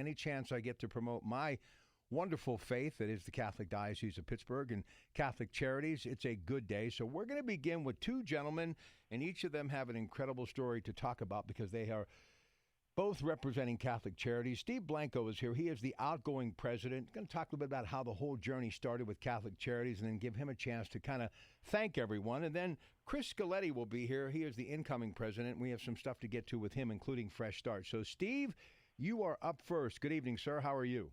any chance I get to promote my wonderful faith that is the Catholic Diocese of Pittsburgh and Catholic Charities, it's a good day. So we're going to begin with two gentlemen, and each of them have an incredible story to talk about because they are both representing Catholic Charities. Steve Blanco is here. He is the outgoing president. Going to talk a little bit about how the whole journey started with Catholic Charities and then give him a chance to kind of thank everyone. And then Chris Scoletti will be here. He is the incoming president. We have some stuff to get to with him, including Fresh Start. So, Steve, you are up first. Good evening, sir. How are you?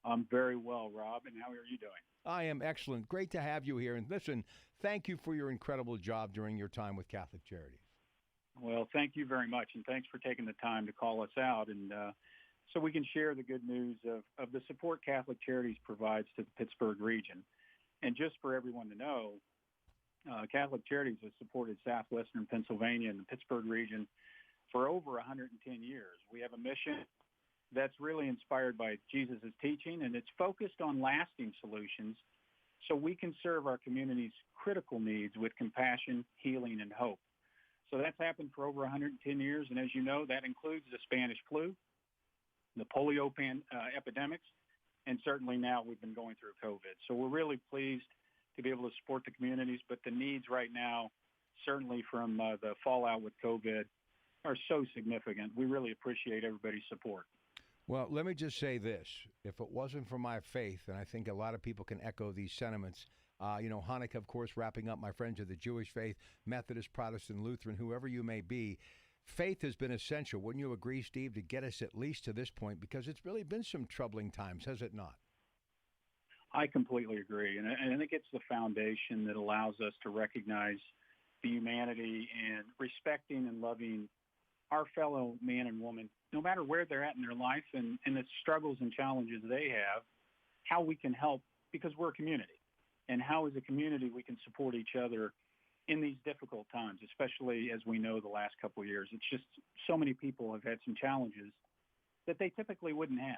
I'm very well, Rob, and how are you doing? I am excellent. Great to have you here. And listen, thank you for your incredible job during your time with Catholic Charities. Well, thank you very much, and thanks for taking the time to call us out, and so we can share the good news of the support Catholic Charities provides to the Pittsburgh region. And just for everyone to know, Catholic Charities has supported southwestern Pennsylvania and the Pittsburgh region for over 110 years. We have a mission that's really inspired by Jesus' teaching, and it's focused on lasting solutions so we can serve our community's critical needs with compassion, healing, and hope. So that's happened for over 110 years, and as you know, that includes the Spanish flu, the polio epidemics, and certainly now we've been going through COVID. So we're really pleased to be able to support the communities, but the needs right now, certainly from the fallout with COVID, are so significant. We really appreciate everybody's support. Well, let me just say this. If it wasn't for my faith, and I think a lot of people can echo these sentiments, Hanukkah, of course, wrapping up, my friends of the Jewish faith, Methodist, Protestant, Lutheran, whoever you may be, faith has been essential. Wouldn't you agree, Steve, to get us at least to this point? Because it's really been some troubling times, has it not? I completely agree. And I think it's the foundation that allows us to recognize the humanity and respecting and loving our fellow man and woman, no matter where they're at in their life and the struggles and challenges they have, how we can help, because we're a community. And how as a community we can support each other in these difficult times, especially as we know the last couple of years. It's just so many people have had some challenges that they typically wouldn't have.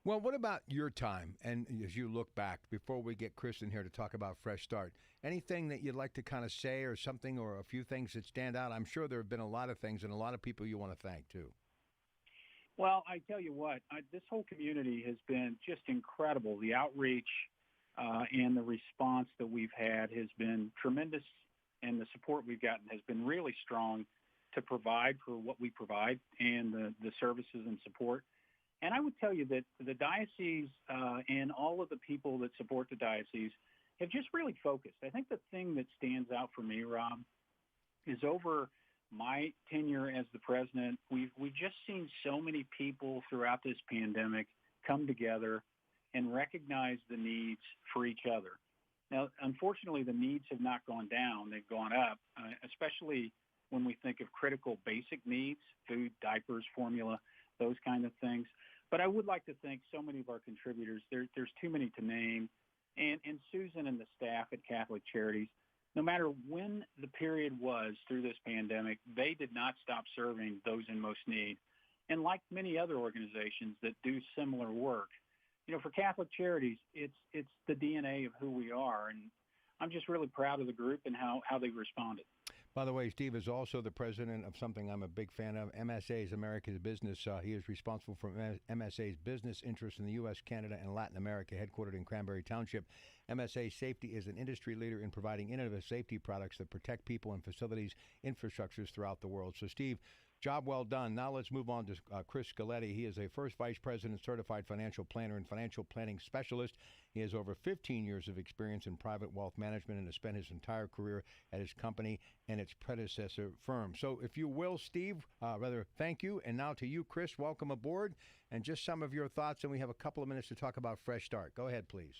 Well, what about your time? And as you look back, before we get Chris in here to talk about Fresh Start, anything that you'd like to kind of say or something or a few things that stand out? I'm sure there have been a lot of things and a lot of people you want to thank, too. Well, I tell you what, this whole community has been just incredible. The outreach and the response that we've had has been tremendous, and the support we've gotten has been really strong to provide for what we provide and the services and support. And I would tell you that the diocese and all of the people that support the diocese have just really focused. I think the thing that stands out for me, Rob, is over my tenure as the president, we've just seen so many people throughout this pandemic come together and recognize the needs for each other. Now, unfortunately, the needs have not gone down. They've gone up, especially when we think of critical basic needs, food, diapers, formula, those kind of things. But I would like to thank so many of our contributors. There's too many to name. And Susan and the staff at Catholic Charities, no matter when the period was through this pandemic, they did not stop serving those in most need. And like many other organizations that do similar work, for Catholic Charities, it's the DNA of who we are. And I'm just really proud of the group and how they've responded. By the way, Steve is also the president of something I'm a big fan of, MSA's America's Business. He is responsible for MSA's business interests in the U.S., Canada, and Latin America, headquartered in Cranberry Township. MSA Safety is an industry leader in providing innovative safety products that protect people and facilities infrastructures throughout the world. So, Steve, job well done. Now let's move on to Chris Scoletti. He is a first vice president, certified financial planner, and financial planning specialist. He has over 15 years of experience in private wealth management and has spent his entire career at his company and its predecessor firm. So if you will, Steve, thank you. And now to you, Chris, welcome aboard. And just some of your thoughts, and we have a couple of minutes to talk about Fresh Start. Go ahead, please.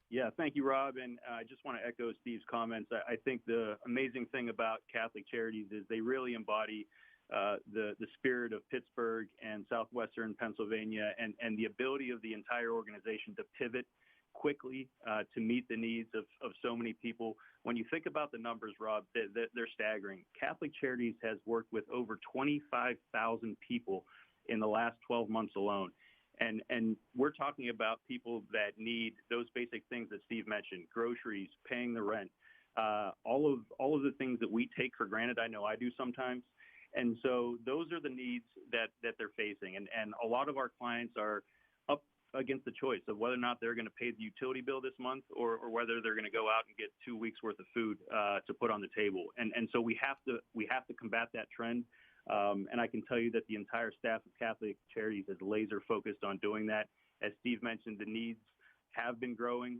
Yeah, thank you, Rob. And I just want to echo Steve's comments. I think the amazing thing about Catholic Charities is they really embody the spirit of Pittsburgh and southwestern Pennsylvania and the ability of the entire organization to pivot quickly to meet the needs of so many people. When you think about the numbers, Rob, they're staggering. Catholic Charities has worked with over 25,000 people in the last 12 months alone. And we're talking about people that need those basic things that Steve mentioned: groceries, paying the rent, all of the things that we take for granted. I know I do sometimes. And so those are the needs that they're facing. And a lot of our clients are up against the choice of whether or not they're going to pay the utility bill this month or whether they're going to go out and get 2 weeks worth of food to put on the table. And so we have to combat that trend. And I can tell you that the entire staff of Catholic Charities is laser focused on doing that. As Steve mentioned, the needs have been growing,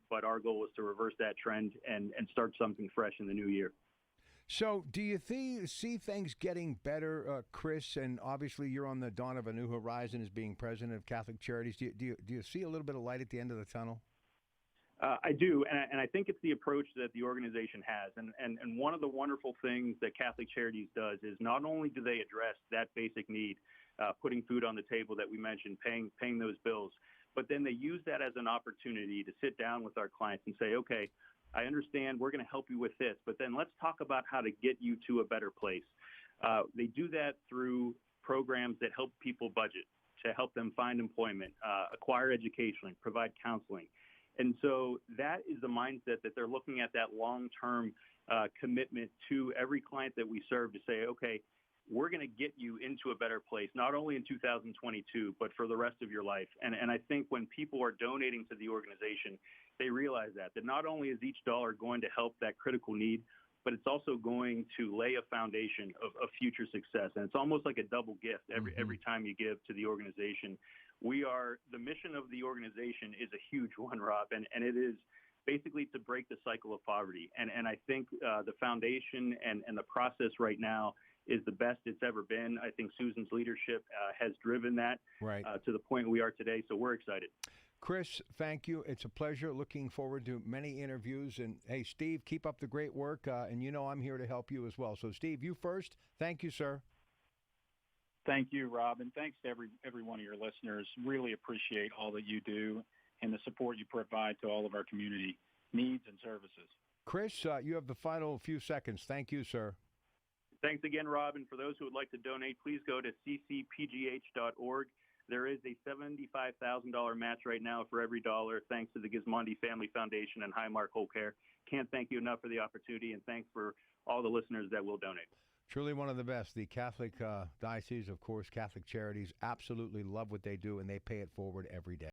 but our goal is to reverse that trend and start something fresh in the new year. So do you see things getting better, Chris? And obviously you're on the dawn of a new horizon as being president of Catholic Charities. Do you see a little bit of light at the end of the tunnel? I do, and I think it's the approach that the organization has. And one of the wonderful things that Catholic Charities does is not only do they address that basic need, putting food on the table that we mentioned, paying those bills, but then they use that as an opportunity to sit down with our clients and say, okay, I understand we're going to help you with this, but then let's talk about how to get you to a better place. They do that through programs that help people budget, to help them find employment, acquire education, provide counseling. And so that is the mindset that they're looking at, that long-term commitment to every client that we serve to say, okay, we're going to get you into a better place, not only in 2022, but for the rest of your life. And I think when people are donating to the organization, they realize that not only is each dollar going to help that critical need, but it's also going to lay a foundation of future success. And it's almost like a double gift every time you give to the organization. The mission of the organization is a huge one, Rob, and it is basically to break the cycle of poverty. And I think the foundation and the process right now is the best it's ever been. I think Susan's leadership has driven that to the point we are today. So we're excited. Chris, thank you. It's a pleasure. Looking forward to many interviews. And hey, Steve, keep up the great work. And you know I'm here to help you as well. So Steve, you first. Thank you, sir. Thank you, Rob, and thanks to every one of your listeners. Really appreciate all that you do and the support you provide to all of our community needs and services. Chris, you have the final few seconds. Thank you, sir. Thanks again, Rob. And for those who would like to donate, please go to ccpgh.org. There is a $75,000 match right now for every dollar, thanks to the Gismondi Family Foundation and Highmark Whole Care. Can't thank you enough for the opportunity, and thanks for all the listeners that will donate. Truly one of the best. The Catholic Diocese, of course, Catholic Charities, absolutely love what they do, and they pay it forward every day.